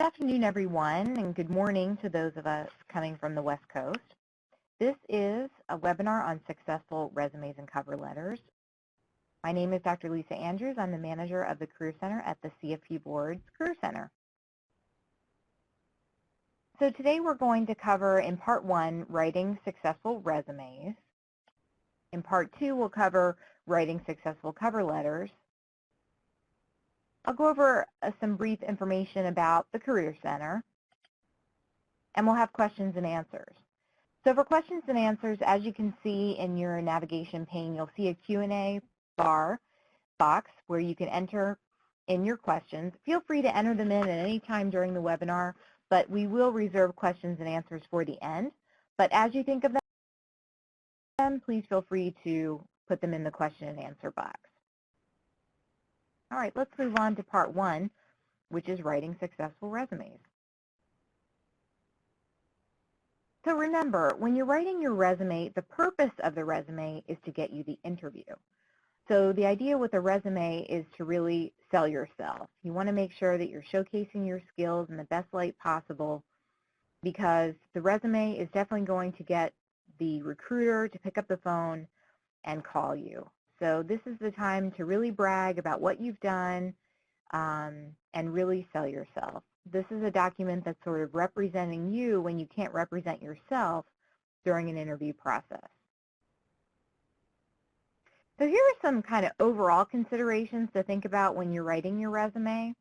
Good afternoon, everyone, and good morning to those of us coming from the West Coast. This is a webinar on successful resumes and cover letters. My name is Dr. Lisa Andrews. I'm the manager of the Career Center at the CFP Board's Career Center. So today we're going to cover, in Part 1, writing successful resumes. In Part 2, we'll cover writing successful cover letters. I'll go over some brief information about the Career Center, and we'll have questions and answers. So for questions and answers, as you can see in your navigation pane, you'll see a Q&A box where you can enter in your questions. Feel free to enter them in at any time during the webinar, but we will reserve questions and answers for the end. But as you think of them, please feel free to put them in the question and answer box. All right, let's move on to Part 1, which is writing successful resumes. So remember, when you're writing your resume, the purpose of the resume is to get you the interview. So the idea with a resume is to really sell yourself. You want to make sure that you're showcasing your skills in the best light possible, because the resume is definitely going to get the recruiter to pick up the phone and call you. So this is the time to really brag about what you've done and really sell yourself. This is a document that's sort of representing you when you can't represent yourself during an interview process. So here are some kind of overall considerations to think about when you're writing your resume.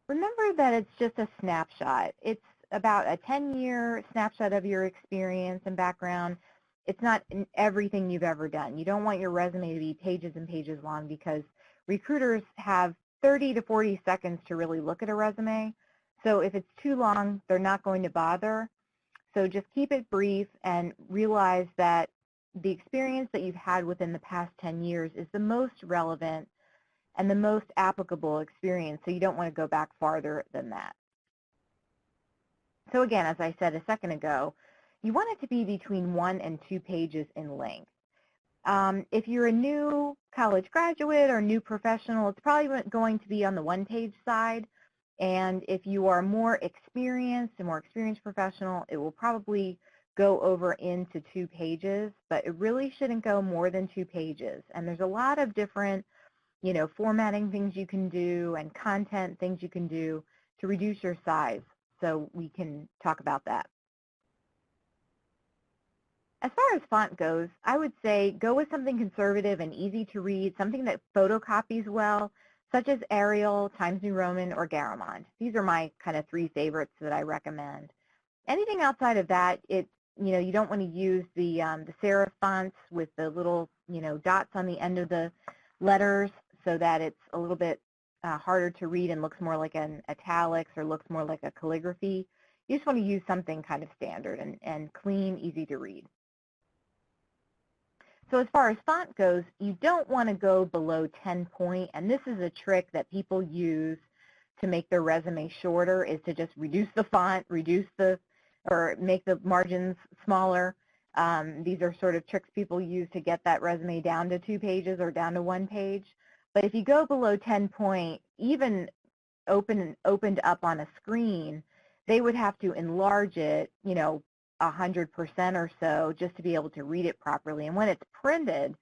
Remember that it's just a snapshot. It's about a 10-year snapshot of your experience and background. It's not everything you've ever done. You don't want your resume to be pages and pages long, because recruiters have 30 to 40 seconds to really look at a resume. So if it's too long, they're not going to bother. So just keep it brief and realize that the experience that you've had within the past 10 years is the most relevant and the most applicable experience. So you don't want to go back farther than that. So again, as I said a second ago, you want it to be between 1 and 2 pages in length. If you're a new college graduate or new professional, it's probably going to be on the 1-page side. And if you are more experienced, a more experienced professional, it will probably go over into 2 pages, but it really shouldn't go more than 2 pages. And there's a lot of different, formatting things you can do and content things you can do to reduce your size. So we can talk about that. As far as font goes, I would say go with something conservative and easy to read, something that photocopies well, such as Arial, Times New Roman, or Garamond. These are my kind of 3 favorites that I recommend. Anything outside of that, you don't want to use the serif fonts with the little dots on the end of the letters, so that it's a little bit harder to read and looks more like an italics or looks more like a calligraphy. You just want to use something kind of standard and clean, easy to read. So as far as font goes, you don't want to go below 10 point, and this is a trick that people use to make their resume shorter, is to just reduce the font, or make the margins smaller. These are sort of tricks people use to get that resume down to 2 pages or down to 1 page. But if you go below 10 point, even opened up on a screen, they would have to enlarge it, 100% or so, just to be able to read it properly. And when it's printed,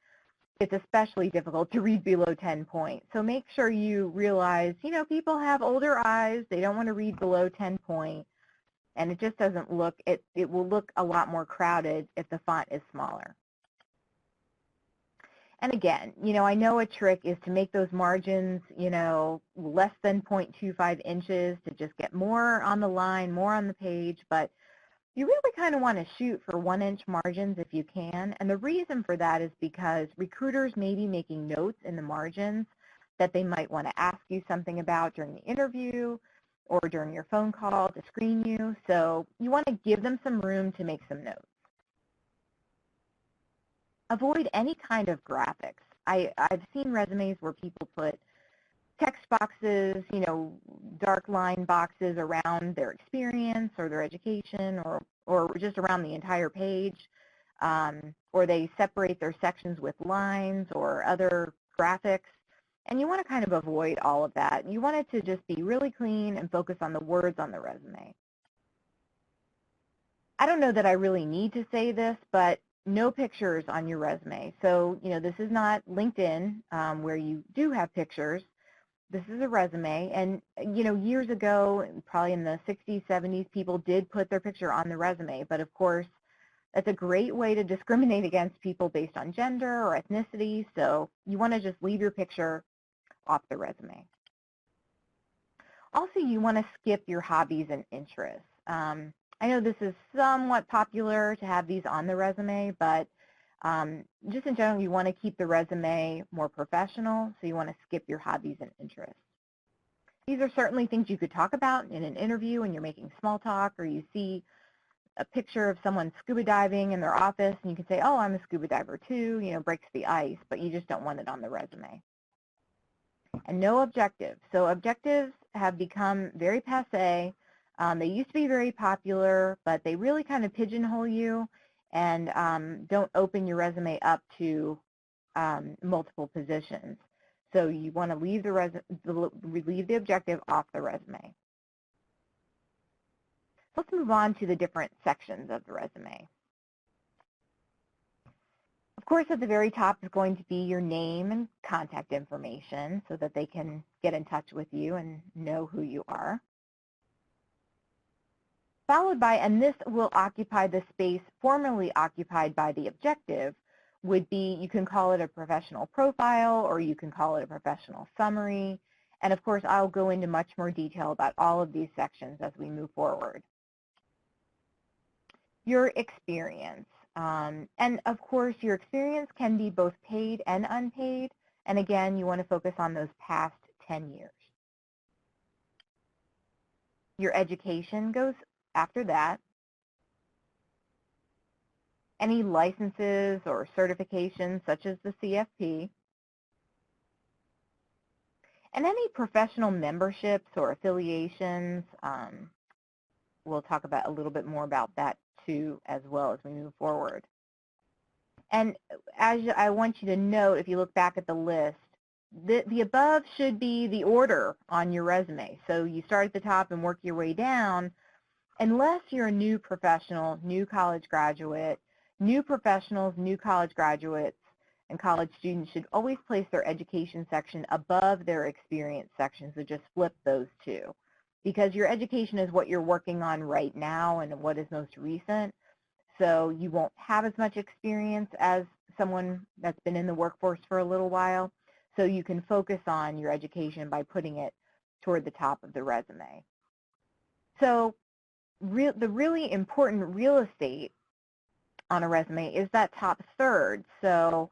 it's especially difficult to read below 10 point. So make sure you realize, people have older eyes. They don't want to read below 10 point. And it just doesn't look, it will look a lot more crowded if the font is smaller. And again, I know a trick is to make those margins, less than 0.25 inches to just get more on the line, more on the page, but you really kind of want to shoot for 1-inch margins if you can. And the reason for that is because recruiters may be making notes in the margins that they might want to ask you something about during the interview or during your phone call to screen you. So you want to give them some room to make some notes. Avoid any kind of graphics. I've seen resumes where people put text boxes, dark line boxes around their experience or their education, or just around the entire page, or they separate their sections with lines or other graphics. And you want to kind of avoid all of that. You want it to just be really clean and focus on the words on the resume. I don't know that I really need to say this, but no pictures on your resume. So, this is not LinkedIn where you do have pictures. This is a resume. And, years ago, probably in the 60s, 70s, people did put their picture on the resume. But of course, that's a great way to discriminate against people based on gender or ethnicity. So you want to just leave your picture off the resume. Also, you want to skip your hobbies and interests. I know this is somewhat popular to have these on the resume, but just in general, you want to keep the resume more professional, so you want to skip your hobbies and interests. These are certainly things you could talk about in an interview when you're making small talk, or you see a picture of someone scuba diving in their office, and you can say, oh, I'm a scuba diver too, breaks the ice, but you just don't want it on the resume. And no objectives. So objectives have become very passé. They used to be very popular, but they really kind of pigeonhole you and don't open your resume up to multiple positions. So you want to leave the objective off the resume. Let's move on to the different sections of the resume. Of course, at the very top is going to be your name and contact information so that they can get in touch with you and know who you are. Followed by, and this will occupy the space formerly occupied by the objective, would be, you can call it a professional profile or you can call it a professional summary. And of course, I'll go into much more detail about all of these sections as we move forward. Your experience. And of course, your experience can be both paid and unpaid. And again, you want to focus on those past 10 years. Your education goes after that. Any licenses or certifications such as the CFP. And any professional memberships or affiliations. We'll talk about a little bit more about that too as well as we move forward. And as I want you to note, if you look back at the list, the above should be the order on your resume. So you start at the top and work your way down. Unless you're a new professional, new college graduate, new professionals, new college graduates, and college students should always place their education section above their experience section. So just flip those two. Because your education is what you're working on right now and what is most recent. So you won't have as much experience as someone that's been in the workforce for a little while. So you can focus on your education by putting it toward the top of the resume. So the really important real estate on a resume is that top third. So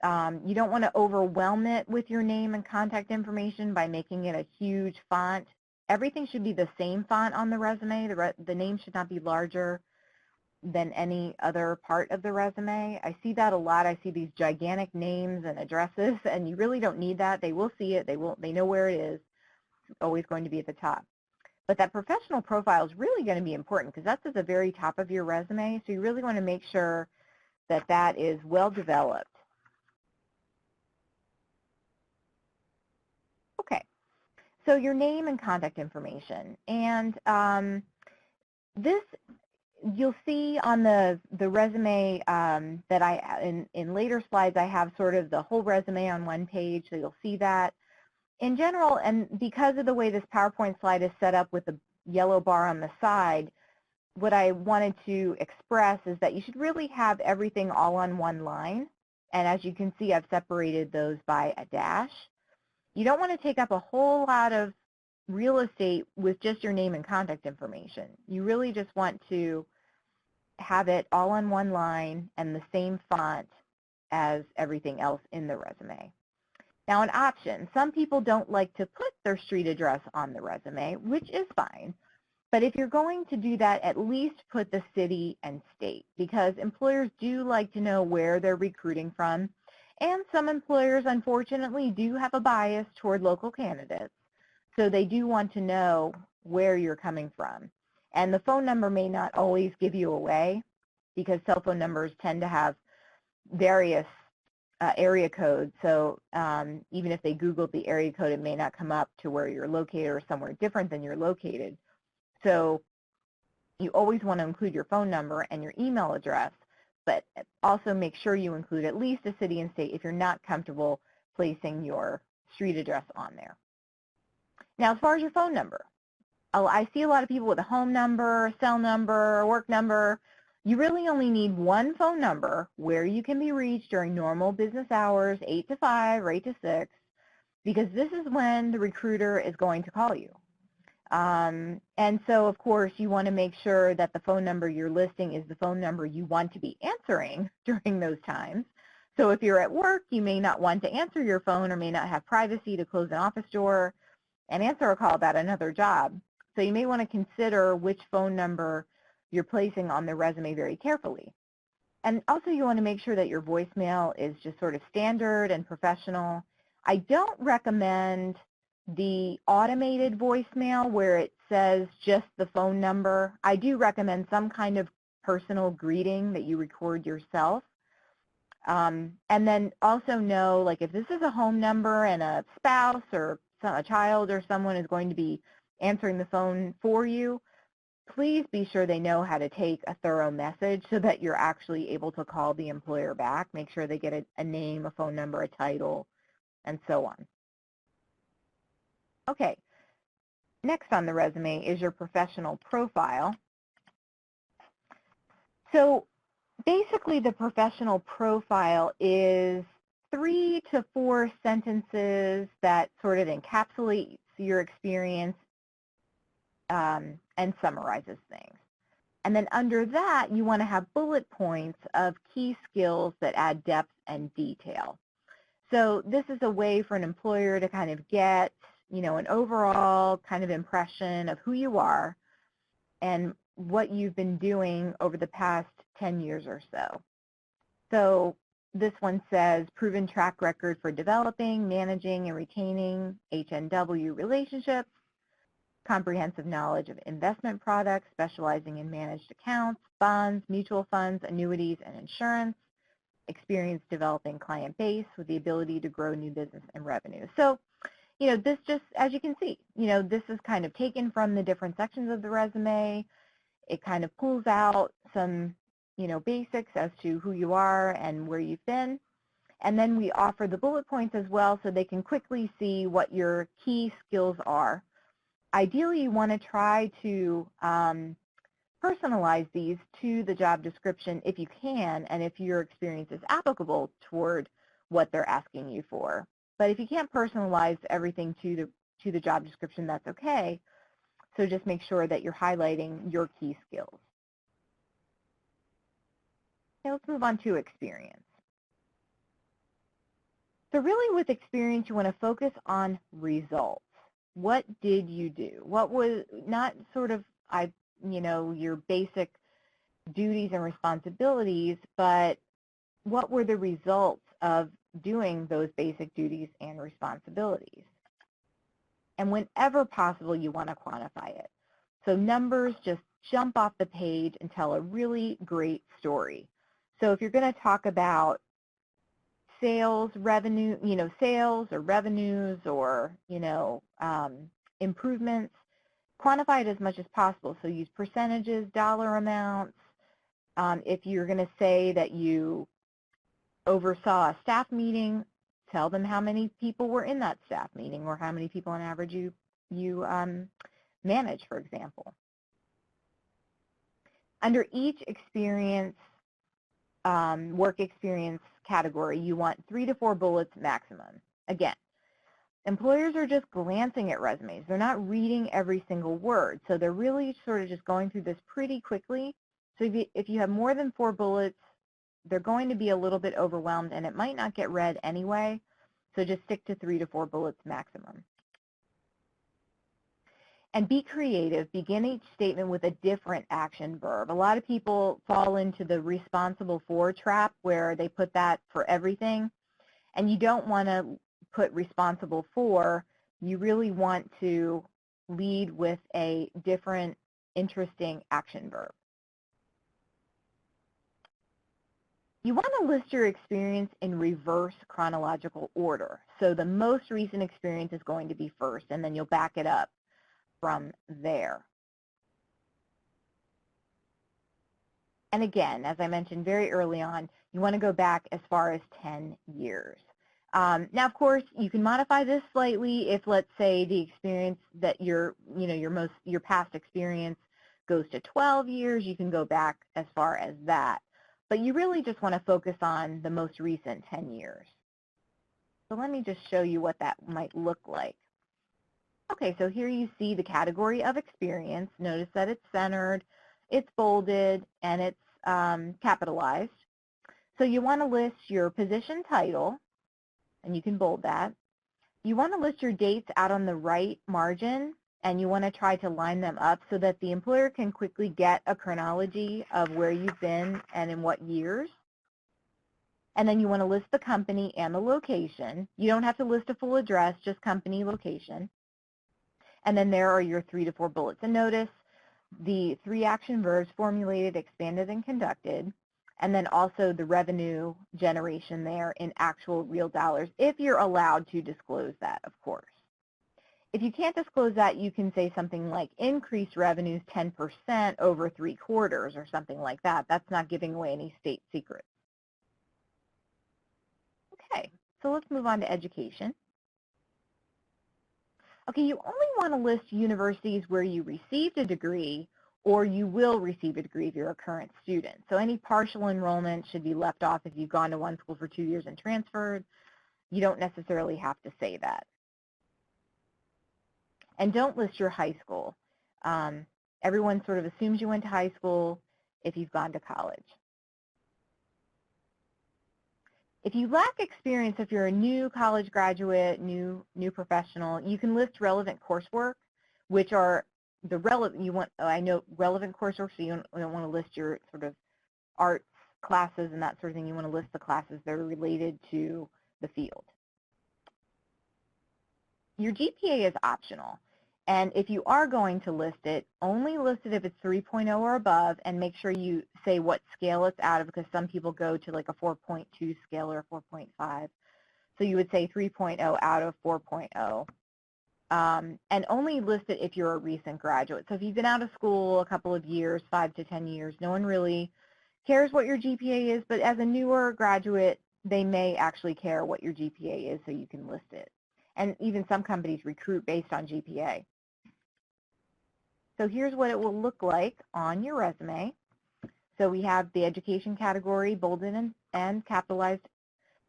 you don't want to overwhelm it with your name and contact information by making it a huge font. Everything should be the same font on the resume. The name should not be larger than any other part of the resume. I see that a lot. I see these gigantic names and addresses, and you really don't need that. They will see it. They know where it is. It's always going to be at the top. But that professional profile is really going to be important because that's at the very top of your resume. So you really want to make sure that that is well developed. Okay. So your name and contact information. And this you'll see on the resume that in later slides, I have sort of the whole resume on one page, so you'll see that. In general, and because of the way this PowerPoint slide is set up with the yellow bar on the side, what I wanted to express is that you should really have everything all on one line. And as you can see, I've separated those by a dash. You don't want to take up a whole lot of real estate with just your name and contact information. You really just want to have it all on one line and the same font as everything else in the resume. Now an option, some people don't like to put their street address on the resume, which is fine. But if you're going to do that, at least put the city and state, because employers do like to know where they're recruiting from. And some employers, unfortunately, do have a bias toward local candidates. So they do want to know where you're coming from. And the phone number may not always give you away because cell phone numbers tend to have various area code. So even if they Googled the area code, it may not come up to where you're located or somewhere different than you're located. So you always want to include your phone number and your email address, but also make sure you include at least a city and state if you're not comfortable placing your street address on there. Now, as far as your phone number, I see a lot of people with a home number, a cell number, a work number. You really only need one phone number where you can be reached during normal business hours, 8 to 5 or 8 to 6, because this is when the recruiter is going to call you. And so, of course, you want to make sure that the phone number you're listing is the phone number you want to be answering during those times. So if you're at work, you may not want to answer your phone or may not have privacy to close an office door and answer a call about another job. So you may want to consider which phone number you're placing on the resume very carefully. And also you want to make sure that your voicemail is just sort of standard and professional. I don't recommend the automated voicemail where it says just the phone number. I do recommend some kind of personal greeting that you record yourself. And then also know, like, if this is a home number and a spouse or a child or someone is going to be answering the phone for you, please be sure they know how to take a thorough message so that you're actually able to call the employer back. Make sure they get a name, a phone number, a title, and so on. Okay, next on the resume is your professional profile. So basically the professional profile is 3 to 4 sentences that sort of encapsulates your experience and summarizes things. And then under that, you want to have bullet points of key skills that add depth and detail. So this is a way for an employer to kind of get, you know, an overall kind of impression of who you are and what you've been doing over the past 10 years or so. So this one says proven track record for developing, managing, and retaining H&W relationships, comprehensive knowledge of investment products, specializing in managed accounts, bonds, mutual funds, annuities, and insurance, experience developing client base with the ability to grow new business and revenue. So, you know, this just, as you can see, you know, this is kind of taken from the different sections of the resume. It kind of pulls out some, you know, basics as to who you are and where you've been. And then we offer the bullet points as well so they can quickly see what your key skills are. Ideally, you want to try to personalize these to the job description if you can and if your experience is applicable toward what they're asking you for. But if you can't personalize everything to the job description, that's okay. So just make sure that you're highlighting your key skills. Okay, let's move on to experience. So really with experience, you want to focus on results. What did you do? What was not sort of, you know, your basic duties and responsibilities, but what were the results of doing those basic duties and responsibilities? And whenever possible, you want to quantify it. So numbers just jump off the page and tell a really great story. So if you're going to talk about sales, revenue, you know, sales or revenues or, you know, improvements, quantify it as much as possible. So use percentages, dollar amounts. If you're going to say that you oversaw a staff meeting, tell them how many people were in that staff meeting or how many people on average you manage, for example. Under each experience, work experience category, you want 3 to 4 bullets maximum. Again, employers are just glancing at resumes. They're not reading every single word. So they're really sort of just going through this pretty quickly. So if you have more than 4 bullets, they're going to be a little bit overwhelmed and it might not get read anyway. So just stick to 3 to 4 bullets maximum. And be creative. Begin each statement with a different action verb. A lot of people fall into the responsible for trap where they put that for everything. And you don't want to put responsible for. You really want to lead with a different, interesting action verb. You want to list your experience in reverse chronological order. So the most recent experience is going to be first, and then you'll back it up from there. And again, as I mentioned very early on, you want to go back as far as 10 years. Now, of course, you can modify this slightly if, let's say, the experience that your past experience goes to 12 years. You can go back as far as that. But you really just want to focus on the most recent 10 years. So let me just show you what that might look like. Okay, so here you see the category of experience. Notice that it's centered, it's bolded, and it's capitalized. So you want to list your position title, and you can bold that. You want to list your dates out on the right margin, and you want to try to line them up so that the employer can quickly get a chronology of where you've been and in what years. And then you want to list the company and the location. You don't have to list a full address, just company, location. And then there are your 3 to 4 bullets. And notice the 3 action verbs: formulated, expanded, and conducted. And then also the revenue generation there in actual real dollars, if you're allowed to disclose that, of course. If you can't disclose that, you can say something like increased revenues 10% over 3 quarters or something like that. That's not giving away any state secrets. Okay, so let's move on to education. Okay, you only want to list universities where you received a degree or you will receive a degree if you're a current student. So any partial enrollment should be left off if you've gone to one school for 2 years and transferred. You don't necessarily have to say that. And don't list your high school. Everyone sort of assumes you went to high school if you've gone to college. If you lack experience, if you're a new college graduate, new professional, you can list relevant coursework, which are the relevant, I know relevant coursework, so you don't want to list your sort of arts classes and that sort of thing. You want to list the classes that are related to the field. Your GPA is optional. And if you are going to list it, only list it if it's 3.0 or above, and make sure you say what scale it's out of, because some people go to like a 4.2 scale or 4.5. So you would say 3.0 out of 4.0. And only list it if you're a recent graduate. So if you've been out of school a couple of years, 5 to 10 years, no one really cares what your GPA is, but as a newer graduate, they may actually care what your GPA is, so you can list it. And even some companies recruit based on GPA. So here's what it will look like on your resume. So we have the education category bolded and capitalized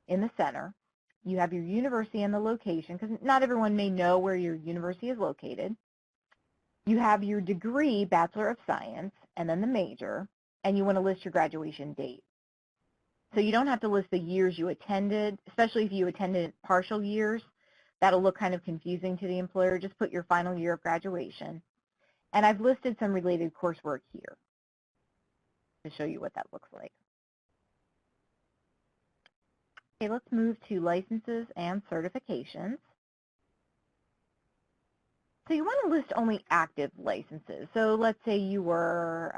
in the center. You have your university and the location, because not everyone may know where your university is located. You have your degree, Bachelor of Science, and then the major, and you want to list your graduation date. So you don't have to list the years you attended, especially if you attended partial years. That'll look kind of confusing to the employer. Just put your final year of graduation. And I've listed some related coursework here to show you what that looks like. Okay, let's move to licenses and certifications. So you want to list only active licenses. So let's say you were,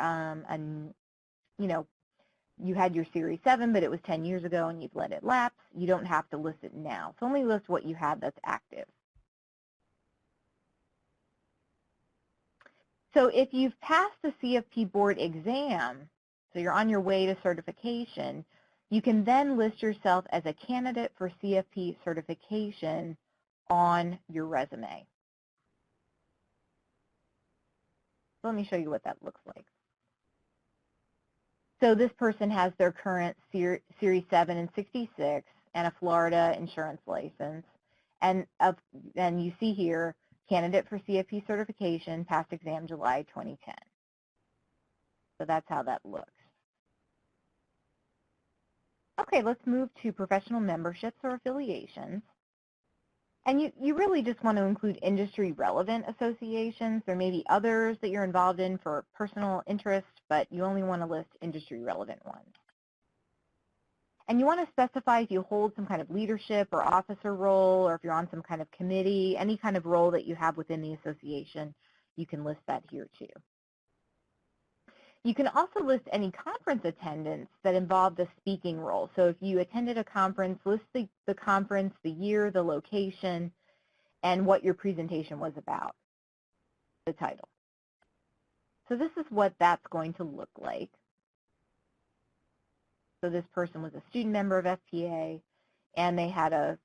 you had your Series 7, but it was 10 years ago and you've let it lapse. You don't have to list it now. So only list what you have that's active. So if you've passed the CFP board exam, so you're on your way to certification, you can then list yourself as a candidate for CFP certification on your resume. So let me show you what that looks like. So this person has their current Series 7 and 66 and a Florida insurance license. And you see here, candidate for CFP certification, passed exam July 2010. So that's how that looks. Okay, let's move to professional memberships or affiliations. And you really just want to include industry-relevant associations. There may be others that you're involved in for personal interest, but you only want to list industry-relevant ones. And you want to specify if you hold some kind of leadership or officer role, or if you're on some kind of committee, any kind of role that you have within the association, you can list that here too. You can also list any conference attendance that involved a speaking role. So if you attended a conference, list the conference, the year, the location, and what your presentation was about, the title. So this is what that's going to look like. So this person was a student member of FPA, and they had a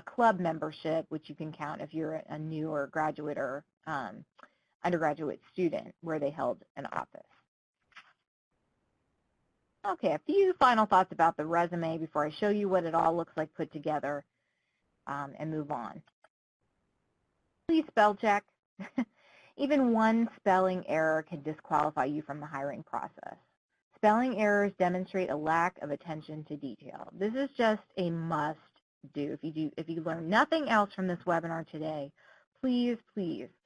club membership, which you can count if you're a new or graduate or undergraduate student, where they held an office. Okay, a few final thoughts about the resume before I show you what it all looks like put together and move on. Please spell check. Even one spelling error can disqualify you from the hiring process. Spelling errors demonstrate a lack of attention to detail. This is just a must do. If you learn nothing else from this webinar today, please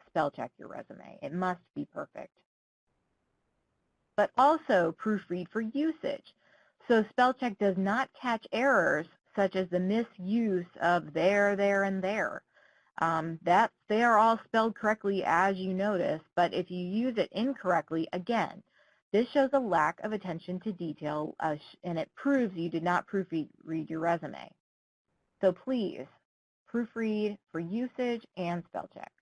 spell check your resume. It must be perfect. But also proofread for usage. So spell check does not catch errors such as the misuse of there, and there. They are all spelled correctly as you notice, but if you use it incorrectly, again, this shows a lack of attention to detail, and it proves you did not proofread your resume. So please, proofread for usage and spell check.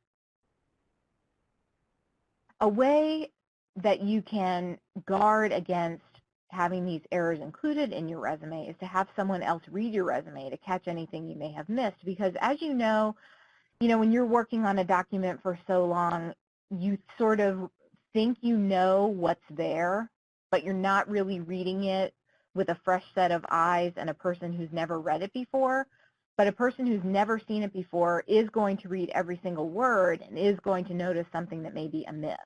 A way that you can guard against having these errors included in your resume is to have someone else read your resume to catch anything you may have missed, because as you know, when you're working on a document for so long, you sort of think you know what's there, but you're not really reading it with a fresh set of eyes and a person who's never read it before. But a person who's never seen it before is going to read every single word and is going to notice something that may be amiss.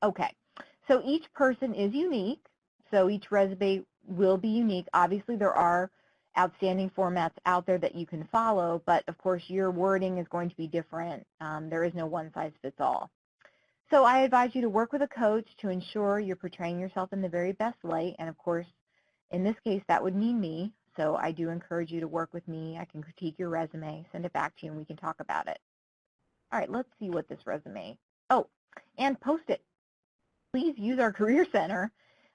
Okay, so each person is unique, so each resume will be unique. Obviously, there are outstanding formats out there that you can follow, but of course your wording is going to be different. There is no one-size-fits-all. So I advise you to work with a coach to ensure you're portraying yourself in the very best light, and of course, in this case, that would mean me, so I do encourage you to work with me. I can critique your resume, send it back to you, and we can talk about it. All right, let's see what this resume, and post it. Please use our Career Center.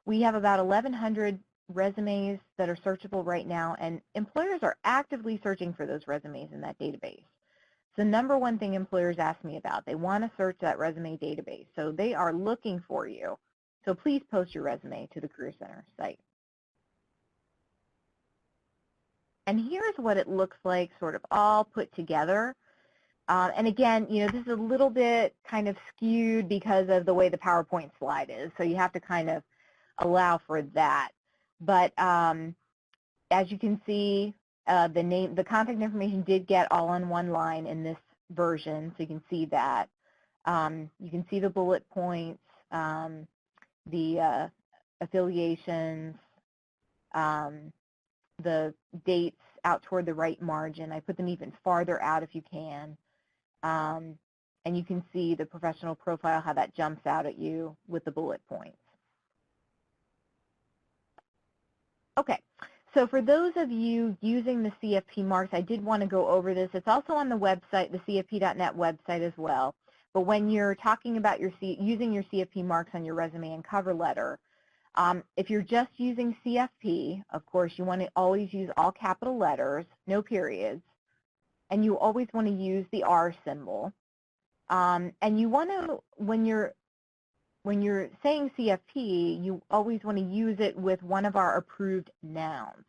We have about 1,100 resumes that are searchable right now, and employers are actively searching for those resumes in that database. It's the number one thing employers ask me about. They want to search that resume database, so they are looking for you. So please post your resume to the Career Center site. And here's what it looks like sort of all put together. And again, this is a little bit kind of skewed because of the way the PowerPoint slide is, so you have to kind of allow for that. But as you can see, the contact information did get all on one line in this version, so you can see that. You can see the bullet points, the affiliations, the dates out toward the right margin. I put them even farther out if you can. And you can see the professional profile, how that jumps out at you with the bullet points. Okay, so for those of you using the CFP marks, I did want to go over this. It's also on the website, the CFP.net website as well. But when you're talking about using your CFP marks on your resume and cover letter, if you're just using CFP, of course, you want to always use all capital letters, no periods, and you always want to use the R symbol. And you want to, when you're saying CFP, you always want to use it with one of our approved nouns.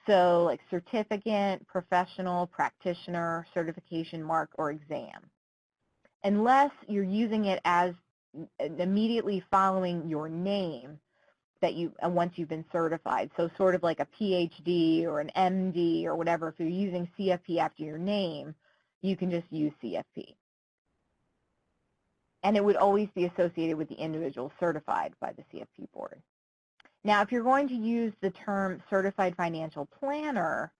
So like certificate, professional, practitioner, certification mark, or exam. Unless you're using it as immediately following your name, that once you've been certified. So sort of like a PhD or an MD or whatever, if you're using CFP after your name, you can just use CFP. And it would always be associated with the individual certified by the CFP board. Now, if you're going to use the term certified financial planner,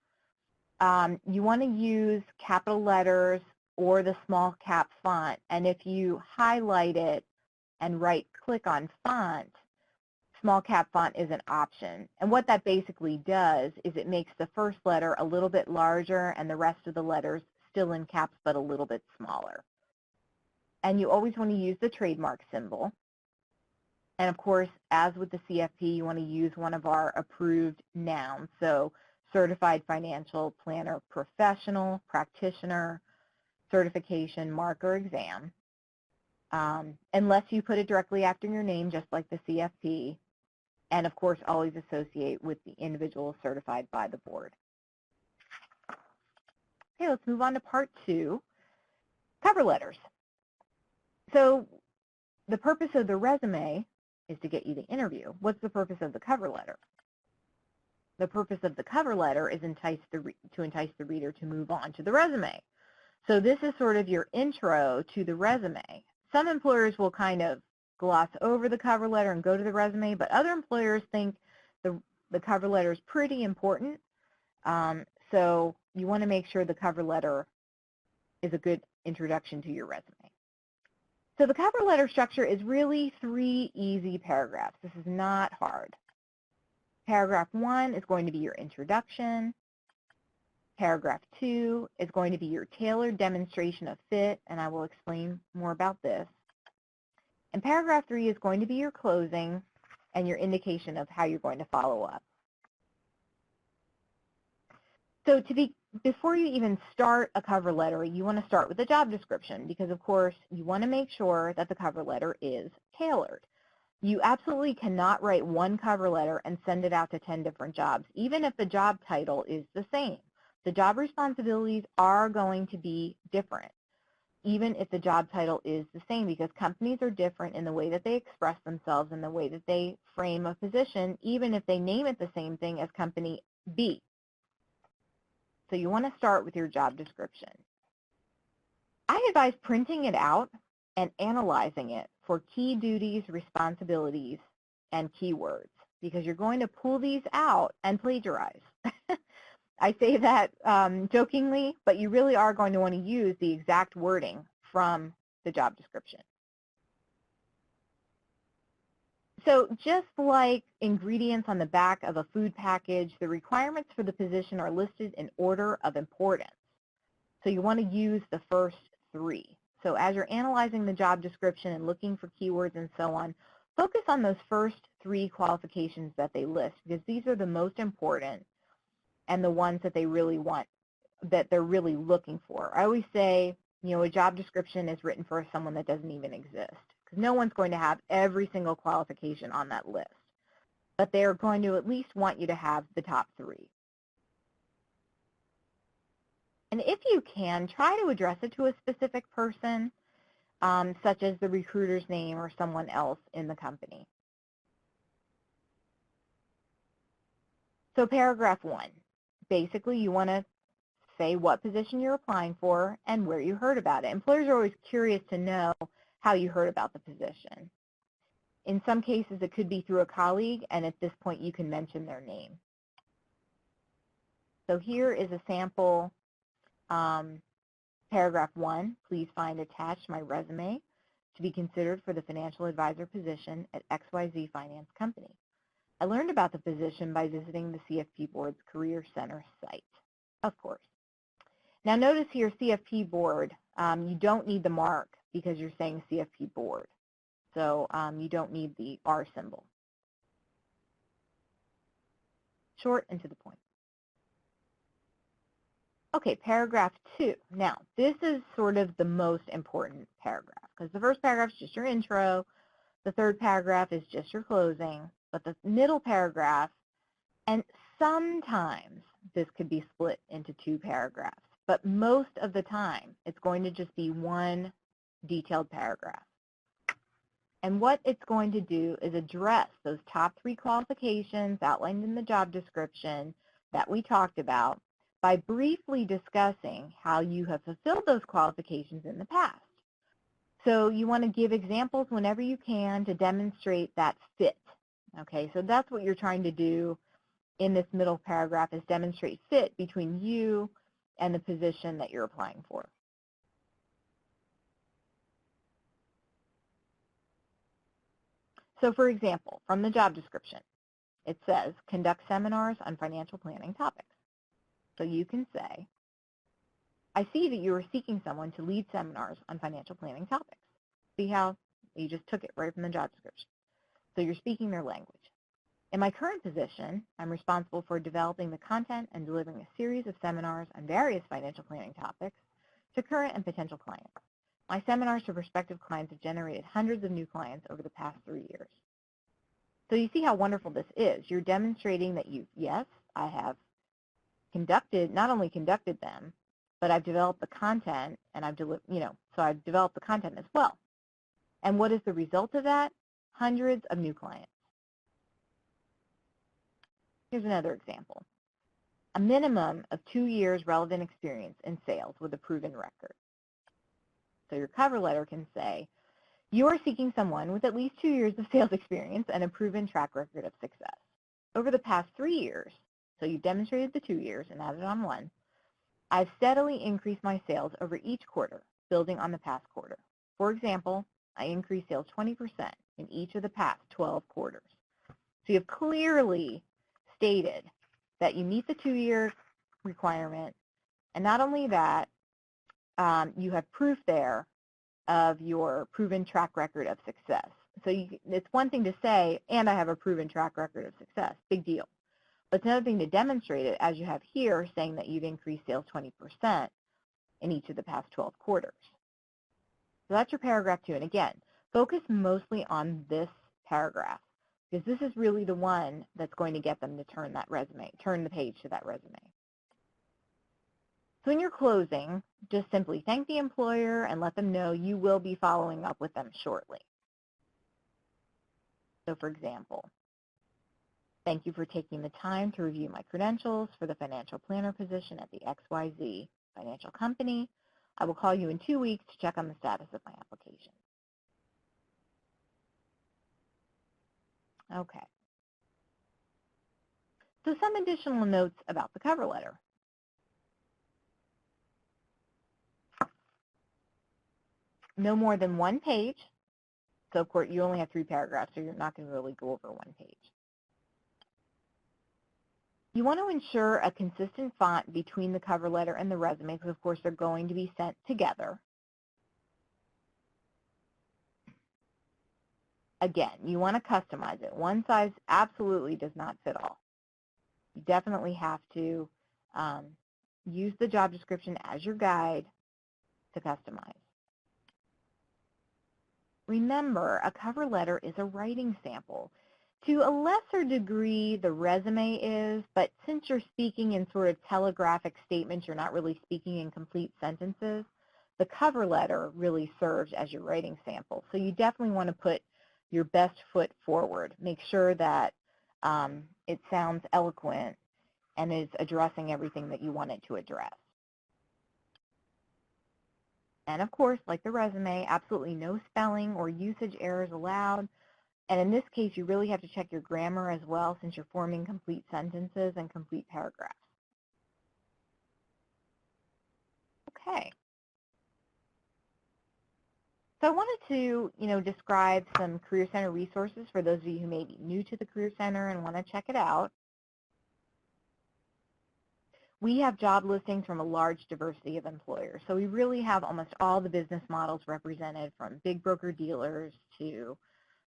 you want to use capital letters or the small cap font. And if you highlight it and right-click on font, small cap font is an option. And what that basically does is it makes the first letter a little bit larger and the rest of the letters still in caps but a little bit smaller. And you always want to use the trademark symbol. And of course, as with the CFP, you want to use one of our approved nouns. So certified financial planner professional, practitioner, certification, mark, or exam. Unless you put it directly after your name, just like the CFP. And of course, always associate with the individual certified by the board. Okay, let's move on to part 2, cover letters. So the purpose of the resume is to get you the interview. What's the purpose of the cover letter? The purpose of the cover letter is to entice the reader to move on to the resume. So this is sort of your intro to the resume. Some employers will kind of gloss over the cover letter and go to the resume, but other employers think the cover letter is pretty important. So you want to make sure the cover letter is a good introduction to your resume. So the cover letter structure is really 3 easy paragraphs. This is not hard. Paragraph 1 is going to be your introduction. Paragraph 2 is going to be your tailored demonstration of fit, and I will explain more about this. And paragraph 3 is going to be your closing and your indication of how you're going to follow up. So before you even start a cover letter, you want to start with a job description because, of course, you want to make sure that the cover letter is tailored. You absolutely cannot write one cover letter and send it out to 10 different jobs, even if the job title is the same. The job responsibilities are going to be different, even if the job title is the same, because companies are different in the way that they express themselves and the way that they frame a position, even if they name it the same thing as company B. So you want to start with your job description. I advise printing it out and analyzing it for key duties, responsibilities, and keywords, because you're going to pull these out and plagiarize. I say that jokingly, but you really are going to want to use the exact wording from the job description. So just like ingredients on the back of a food package, the requirements for the position are listed in order of importance. So you want to use the first 3. So as you're analyzing the job description and looking for keywords and so on, focus on those first 3 qualifications that they list, because these are the most important and the ones that they really want, that they're really looking for. I always say, you know, a job description is written for someone that doesn't even exist, because no one's going to have every single qualification on that list. But they're going to at least want you to have the top 3. And if you can, try to address it to a specific person, such as the recruiter's name or someone else in the company. So paragraph 1. Basically, you want to say what position you're applying for and where you heard about it. Employers are always curious to know how you heard about the position. In some cases, it could be through a colleague, and at this point, you can mention their name. So here is a sample paragraph 1. Please find attached my resume to be considered for the financial advisor position at XYZ Finance Company. I learned about the position by visiting the CFP Board's Career Center site, of course. Now notice here, CFP Board, you don't need the mark because you're saying CFP Board. So you don't need the R symbol. Short and to the point. Okay, paragraph 2. Now, this is sort of the most important paragraph, because the first paragraph is just your intro. The third paragraph is just your closing. But the middle paragraph, and sometimes this could be split into 2 paragraphs, but most of the time it's going to just be one detailed paragraph. And what it's going to do is address those top 3 qualifications outlined in the job description that we talked about by briefly discussing how you have fulfilled those qualifications in the past. So you want to give examples whenever you can to demonstrate that fit. Okay, so that's what you're trying to do in this middle paragraph, is demonstrate fit between you and the position that you're applying for. So for example, from the job description, it says conduct seminars on financial planning topics. So you can say, I see that you are seeking someone to lead seminars on financial planning topics. See how you just took it right from the job description. So you're speaking their language. In my current position, I'm responsible for developing the content and delivering a series of seminars on various financial planning topics to current and potential clients. My seminars to prospective clients have generated hundreds of new clients over the past 3 years. So you see how wonderful this is. You're demonstrating that yes, I have not only conducted them, but I've developed the content and I've developed the content as well. And what is the result of that? Hundreds of new clients. Here's another example. A minimum of 2 years relevant experience in sales with a proven record. So your cover letter can say, you are seeking someone with at least 2 years of sales experience and a proven track record of success. Over the past 3 years, so you demonstrated the 2 years and added on 1, I've steadily increased my sales over each quarter, building on the past quarter. For example, I increased sales 20% in each of the past 12 quarters. So you have clearly stated that you meet the 2-year requirement, and not only that, you have proof there of your proven track record of success. So it's one thing to say, and I have a proven track record of success, big deal. But it's another thing to demonstrate it, as you have here, saying that you've increased sales 20% in each of the past 12 quarters. So that's your paragraph 2. And again, focus mostly on this paragraph, because this is really the one that's going to get them to turn the page to that resume. So in your closing, just simply thank the employer and let them know you will be following up with them shortly. So for example, thank you for taking the time to review my credentials for the financial planner position at the XYZ financial company. I will call you in 2 weeks to check on the status of my application. Okay. So some additional notes about the cover letter. No more than 1 page. So of course you only have 3 paragraphs, so you're not going to really go over 1 page. You want to ensure a consistent font between the cover letter and the resume, because of course they're going to be sent together. Again, you want to customize it. One size absolutely does not fit all. You definitely have to use the job description as your guide to customize. Remember, a cover letter is a writing sample. To a lesser degree, the resume is, but since you're speaking in sort of telegraphic statements, you're not really speaking in complete sentences, the cover letter really serves as your writing sample. So you definitely want to put your best foot forward. Make sure that it sounds eloquent and is addressing everything that you want it to address. And of course, like the resume, absolutely no spelling or usage errors allowed. And in this case, you really have to check your grammar as well, since you're forming complete sentences and complete paragraphs. Okay. So I wanted to, describe some Career Center resources for those of you who may be new to the Career Center and want to check it out. We have job listings from a large diversity of employers. So we really have almost all the business models represented, from big broker-dealers to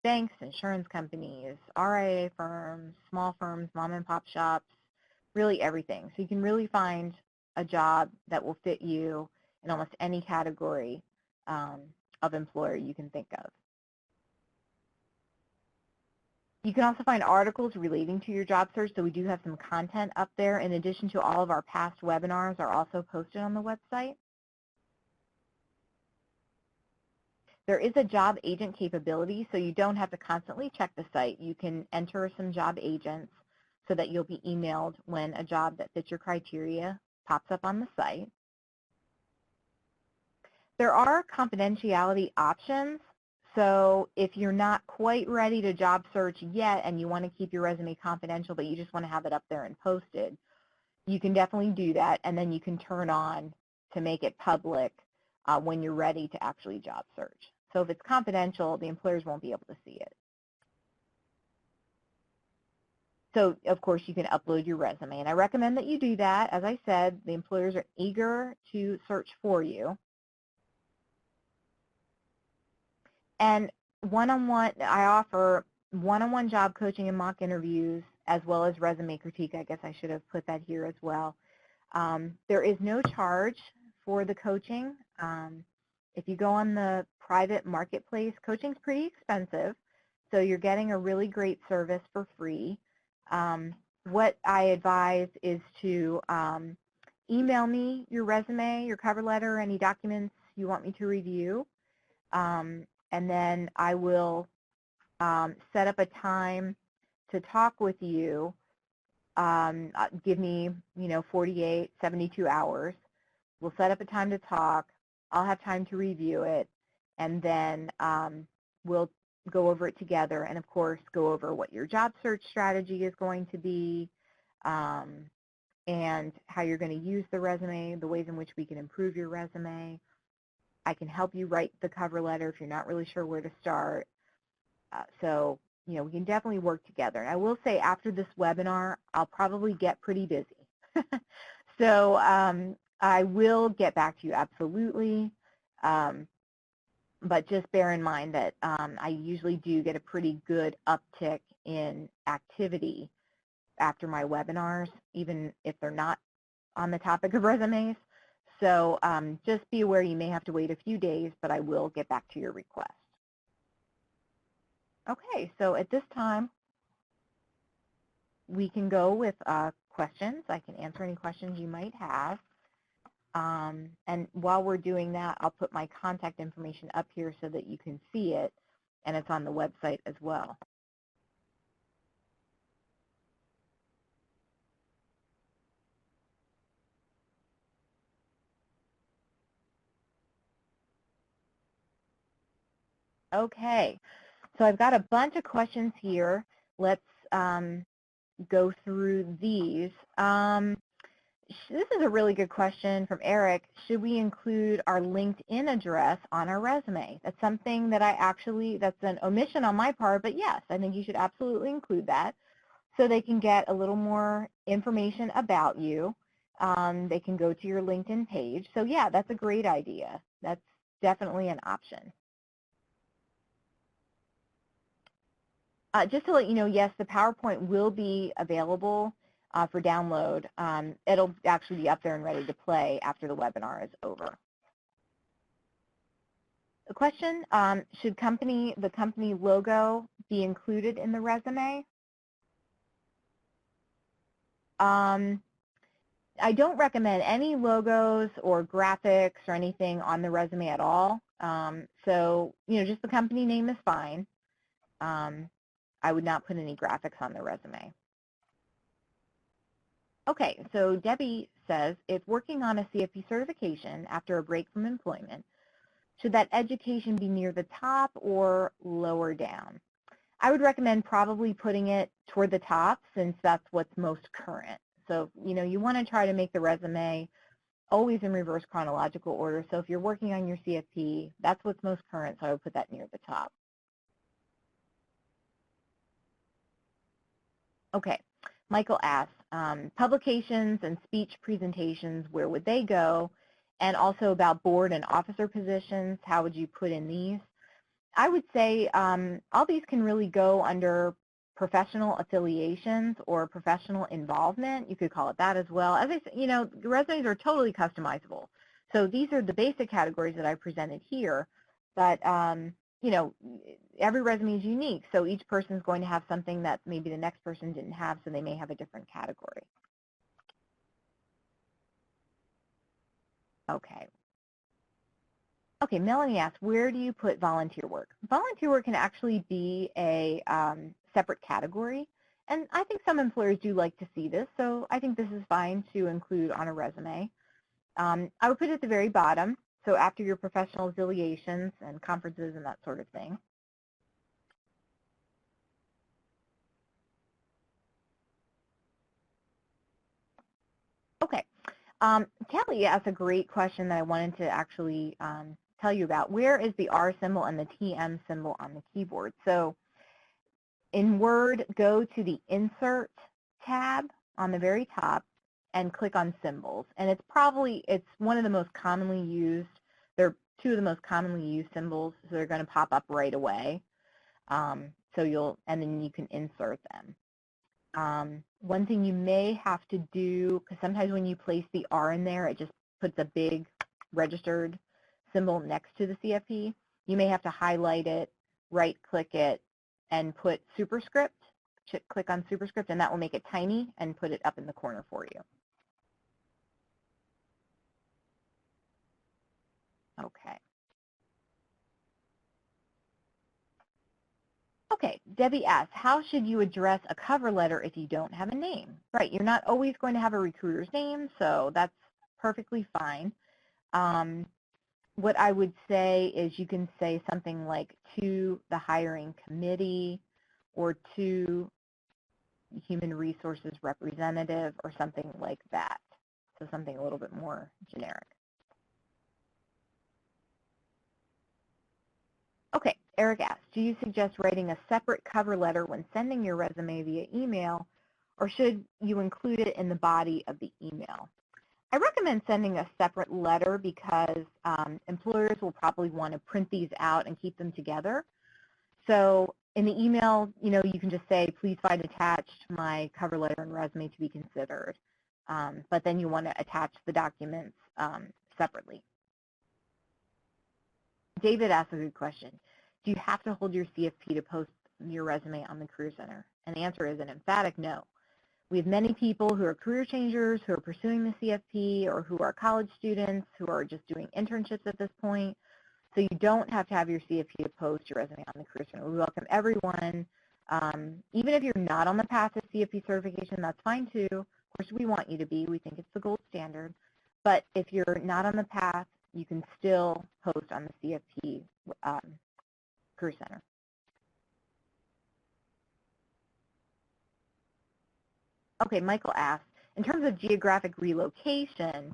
banks, insurance companies, RIA firms, small firms, mom-and-pop shops, really everything. So you can really find a job that will fit you in almost any category of employer you can think of. You can also find articles relating to your job search, so we do have some content up there. In addition to all of our past webinars are also posted on the website. There is a job agent capability, so you don't have to constantly check the site. You can enter some job agents so that you'll be emailed when a job that fits your criteria pops up on the site. There are confidentiality options. So if you're not quite ready to job search yet and you want to keep your resume confidential, but you just want to have it up there and posted, you can definitely do that, and then you can turn on to make it public when you're ready to actually job search. So if it's confidential, the employers won't be able to see it. So of course you can upload your resume, and I recommend that you do that. As I said, the employers are eager to search for you. And I offer one-on-one job coaching and mock interviews, as well as resume critique. I guess I should have put that here as well. There is no charge for the coaching. If you go on the private marketplace, coaching's pretty expensive, so you're getting a really great service for free. What I advise is to email me your resume, your cover letter, any documents you want me to review, and then I will set up a time to talk with you. Give me, 48, 72 hours. We'll set up a time to talk. I'll have time to review it, and then we'll go over it together, and of course go over what your job search strategy is going to be, and how you're going to use the resume, the ways in which we can improve your resume. I can help you write the cover letter if you're not really sure where to start. So, we can definitely work together. And I will say after this webinar, I'll probably get pretty busy. So I will get back to you, absolutely. But just bear in mind that I usually do get a pretty good uptick in activity after my webinars, even if they're not on the topic of resumes. So just be aware you may have to wait a few days, but I will get back to your request. Okay, so at this time, we can go with questions. I can answer any questions you might have. And while we're doing that, I'll put my contact information up here so that you can see it, and it's on the website as well. Okay, so I've got a bunch of questions here. Let's go through these. This is a really good question from Eric. Should we include our LinkedIn address on our resume? That's something that that's an omission on my part, but yes, I think you should absolutely include that so they can get a little more information about you. They can go to your LinkedIn page. So yeah, that's a great idea. That's definitely an option. Just to let you know, yes, the PowerPoint will be available for download. It'll actually be up there and ready to play after the webinar is over. The question, should the company logo be included in the resume? I don't recommend any logos or graphics or anything on the resume at all. So, just the company name is fine. I would not put any graphics on the resume. Okay, so Debbie says, if working on a CFP certification after a break from employment, should that education be near the top or lower down? I would recommend probably putting it toward the top since that's what's most current. So, you want to try to make the resume always in reverse chronological order. So if you're working on your CFP, that's what's most current, so I would put that near the top. Okay, Michael asks, publications and speech presentations, where would they go? And also about board and officer positions, how would you put in these? I would say all these can really go under professional affiliations or professional involvement. You could call it that as well. As I said, resumes are totally customizable. So these are the basic categories that I presented here. But every resume is unique, so each person is going to have something that maybe the next person didn't have, so they may have a different category. Okay. Okay, Melanie asks, where do you put volunteer work? Volunteer work can actually be a separate category, and I think some employers do like to see this, so I think this is fine to include on a resume. I would put it at the very bottom, so after your professional affiliations and conferences and that sort of thing. Okay, Kelly asked a great question that I wanted to actually tell you about. Where is the R symbol and the TM symbol on the keyboard? So in Word, go to the Insert tab on the very top and click on Symbols. And it's one of the most commonly used. They're two of the most commonly used symbols, so they're going to pop up right away. And then you can insert them. One thing you may have to do, because sometimes when you place the R in there, it just puts a big registered symbol next to the CFP. You may have to highlight it, right-click it, and put superscript. Click on superscript, and that will make it tiny and put it up in the corner for you. Okay. Okay, Debbie asks, how should you address a cover letter if you don't have a name? Right, you're not always going to have a recruiter's name, so that's perfectly fine. What I would say is you can say something like to the hiring committee or to human resources representative or something like that. So something a little bit more generic. Okay, Eric asks, do you suggest writing a separate cover letter when sending your resume via email, or should you include it in the body of the email? I recommend sending a separate letter because employers will probably want to print these out and keep them together. So in the email, you can just say, please find attached my cover letter and resume to be considered. But then you want to attach the documents separately. David asked a good question. Do you have to hold your CFP to post your resume on the Career Center? And the answer is an emphatic no. We have many people who are career changers, who are pursuing the CFP, or who are college students, who are just doing internships at this point. So you don't have to have your CFP to post your resume on the Career Center. We welcome everyone. Even if you're not on the path to CFP certification, that's fine too. Of course, we want you to be. We think it's the gold standard. But if you're not on the path, you can still post on the CFP Career Center. Okay, Michael asks, in terms of geographic relocation,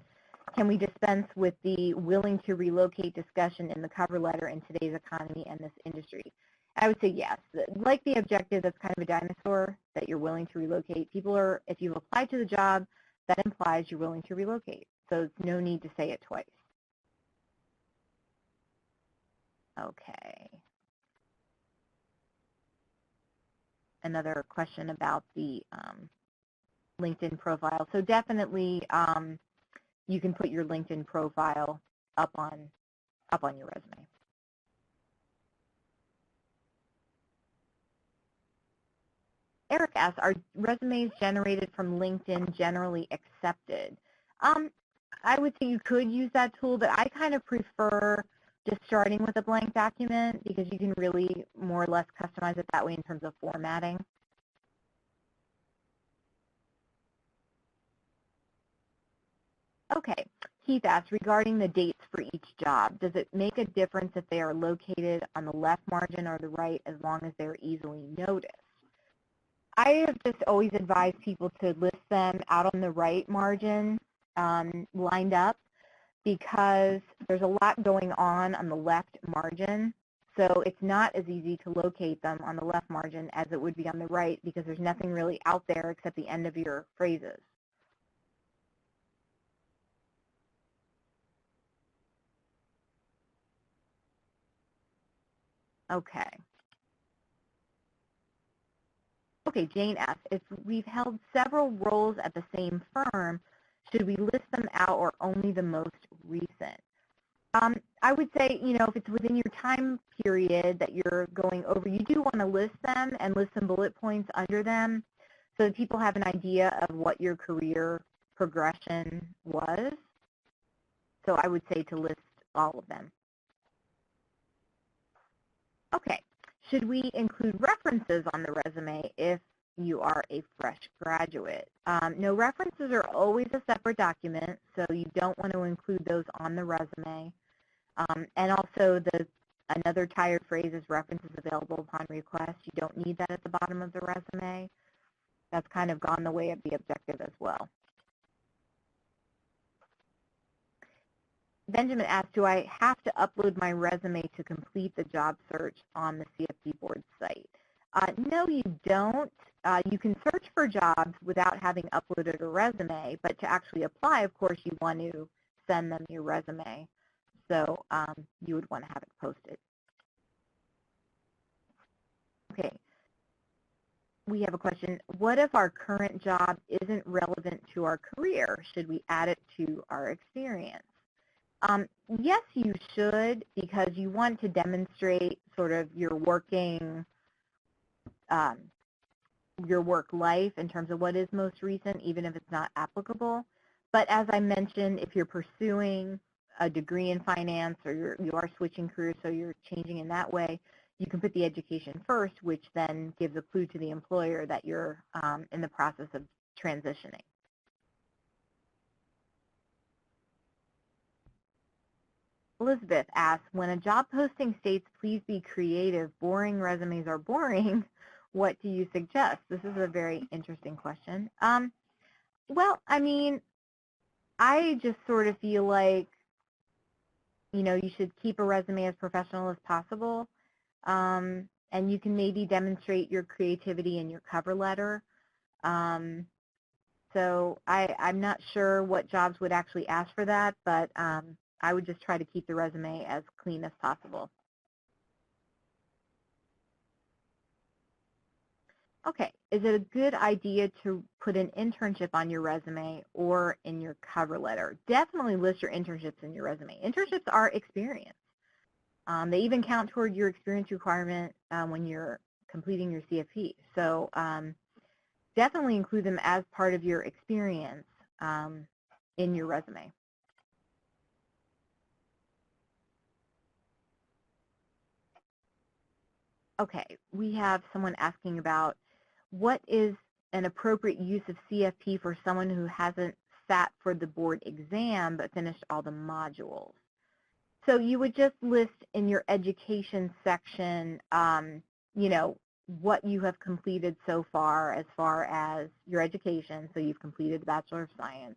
can we dispense with the willing to relocate discussion in the cover letter in today's economy and this industry? I would say yes. Like the objective, that's kind of a dinosaur, that you're willing to relocate. People are, if you've applied to the job, that implies you're willing to relocate. So it's no need to say it twice. Okay. Another question about the LinkedIn profile. So definitely you can put your LinkedIn profile up on your resume. Eric asks, are resumes generated from LinkedIn generally accepted? I would say you could use that tool, but I kind of prefer just starting with a blank document because you can really more or less customize it that way in terms of formatting. Okay, Keith asks, regarding the dates for each job, does it make a difference if they are located on the left margin or the right as long as they're easily noticed? I have just always advised people to list them out on the right margin, lined up, because there's a lot going on the left margin. So it's not as easy to locate them on the left margin as it would be on the right because there's nothing really out there except the end of your phrases. Okay. Okay, Jane asks, if we've held several roles at the same firm, should we list them out or only the most recent? I would say, if it's within your time period that you're going over, you do want to list them and list some bullet points under them so that people have an idea of what your career progression was. So I would say to list all of them. Okay. Should we include references on the resume if you are a fresh graduate? No, references are always a separate document, so you don't want to include those on the resume. And also, another tired phrase is references available upon request. You don't need that at the bottom of the resume. That's kind of gone the way of the objective as well. Benjamin asked, do I have to upload my resume to complete the job search on the CFP board site? No, you don't. You can search for jobs without having uploaded a resume, but to actually apply, of course, you want to send them your resume. So you would want to have it posted. Okay. We have a question. What if our current job isn't relevant to our career? Should we add it to our experience? Yes, you should, because you want to demonstrate sort of your working, your work life in terms of what is most recent, even if it's not applicable. But as I mentioned, if you're pursuing a degree in finance or you are switching careers, so you're changing in that way, you can put the education first, which then gives a clue to the employer that you're in the process of transitioning. Elizabeth asks, when a job posting states, please be creative, boring resumes are boring, what do you suggest? This is a very interesting question. Well, I mean, I just sort of feel like, you know, you should keep a resume as professional as possible. And you can maybe demonstrate your creativity in your cover letter. So I'm not sure what jobs would actually ask for that, but I would just try to keep the resume as clean as possible. Okay, is it a good idea to put an internship on your resume or in your cover letter? Definitely list your internships in your resume. Internships are experience. They even count toward your experience requirement when you're completing your CFP. So definitely include them as part of your experience in your resume. Okay, we have someone asking about what is an appropriate use of CFP for someone who hasn't sat for the board exam but finished all the modules. So you would just list in your education section, you know, what you have completed so far as your education. So you've completed the Bachelor of Science.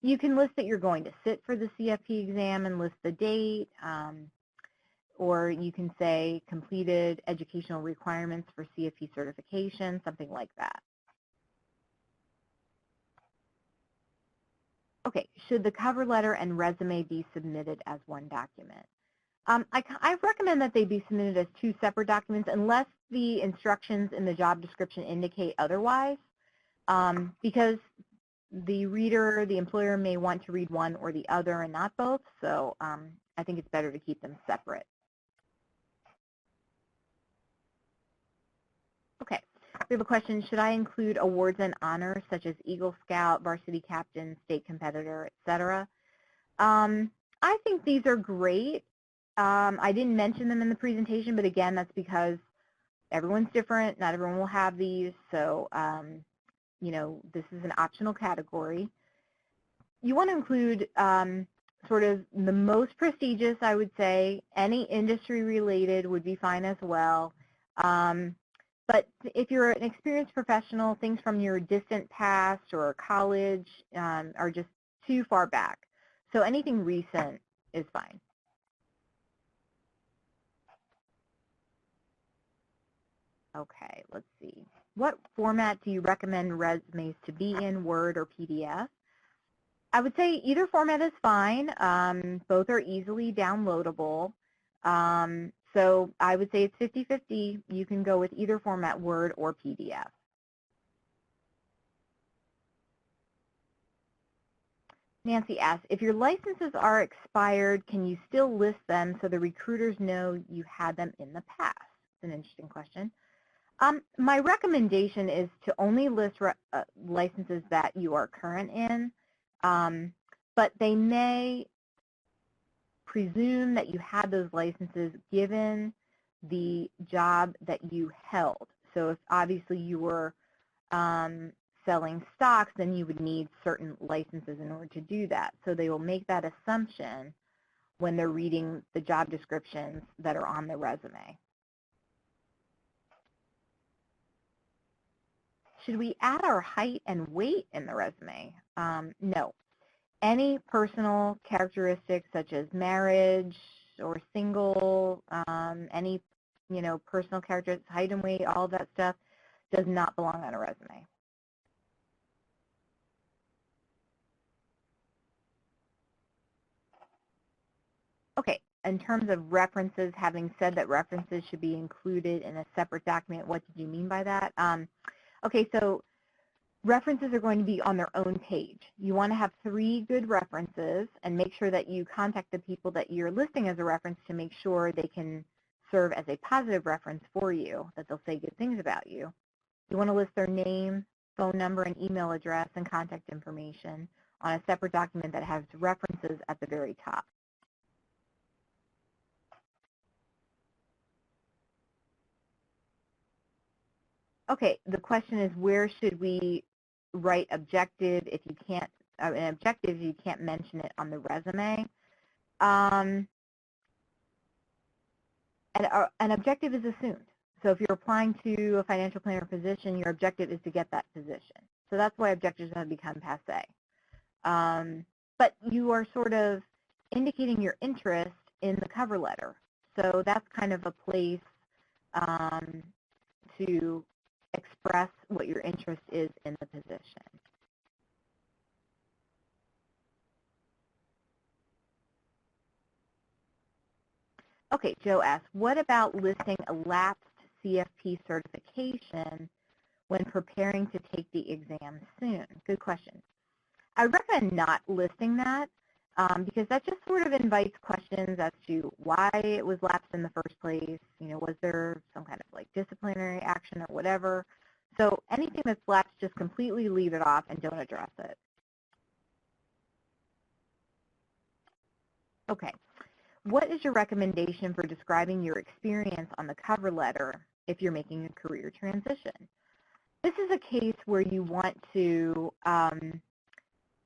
You can list that you're going to sit for the CFP exam and list the date. Or you can say completed educational requirements for CFP certification, something like that. Okay, should the cover letter and resume be submitted as one document? I recommend that they be submitted as two separate documents unless the instructions in the job description indicate otherwise, because the reader, the employer may want to read one or the other and not both, so I think it's better to keep them separate. Okay, we have a question, should I include awards and honors such as Eagle Scout, varsity captain, state competitor, etc.? I think these are great. I didn't mention them in the presentation, but again, that's because everyone's different. Not everyone will have these, so you know, this is an optional category. You want to include sort of the most prestigious, I would say. Any industry related would be fine as well. But if you're an experienced professional, things from your distant past or college are just too far back. So anything recent is fine. Okay, let's see. What format do you recommend resumes to be in, Word or PDF? I would say either format is fine. Both are easily downloadable. So I would say it's 50-50. You can go with either format, Word or PDF. Nancy asks, if your licenses are expired, can you still list them so the recruiters know you had them in the past? It's an interesting question. My recommendation is to only list licenses that you are current in, but they may presume that you had those licenses given the job that you held. So if obviously you were selling stocks, then you would need certain licenses in order to do that. So they will make that assumption when they're reading the job descriptions that are on the resume. Should we add our height and weight in the resume? No. Any personal characteristics such as marriage or single, any personal characteristics, height and weight, all of that stuff does not belong on a resume. Okay. in terms of references, having said that references should be included in a separate document, what did you mean by that? Okay, so references are going to be on their own page. You want to have 3 good references and make sure that you contact the people that you're listing as a reference to make sure they can serve as a positive reference for you, that they'll say good things about you. You want to list their name, phone number, and email address and contact information on a separate document that has references at the very top. Okay, the question is, where should we write objective if you can't, an objective you can't mention it on the resume? An objective is assumed. So if you're applying to a financial planner position, your objective is to get that position. So that's why objectives have become passé. But you are sort of indicating your interest in the cover letter. So that's kind of a place to express what your interest is in the position. Okay, Joe asks, what about listing a lapsed CFP certification when preparing to take the exam soon? Good question. I would recommend not listing that because that just sort of invites questions as to why it was lapsed in the first place. You know, was there some kind of like disciplinary action or whatever? So anything that's lapsed, just completely leave it off and don't address it. Okay. What is your recommendation for describing your experience on the cover letter if you're making a career transition? This is a case where you want to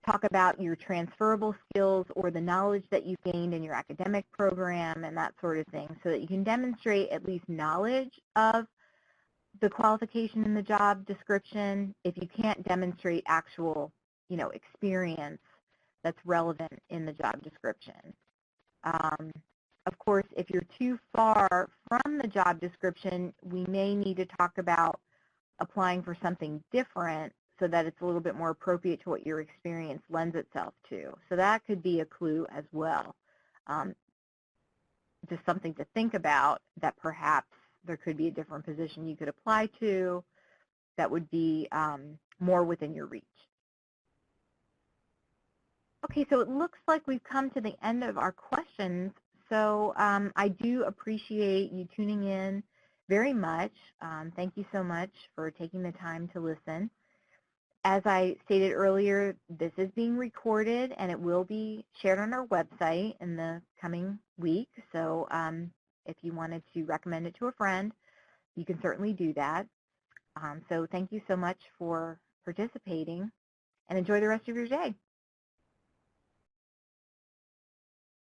talk about your transferable skills or the knowledge that you've gained in your academic program and that sort of thing so that you can demonstrate at least knowledge of the qualification in the job description if you can't demonstrate actual, you know, experience that's relevant in the job description. Of course, if you're too far from the job description, we may need to talk about applying for something different so that it's a little bit more appropriate to what your experience lends itself to. So that could be a clue as well. Just something to think about, that perhaps there could be a different position you could apply to that would be more within your reach. Okay, so it looks like we've come to the end of our questions. So I do appreciate you tuning in very much. Thank you so much for taking the time to listen. As I stated earlier, this is being recorded and it will be shared on our website in the coming week. So if you wanted to recommend it to a friend, you can certainly do that. So thank you so much for participating and enjoy the rest of your day.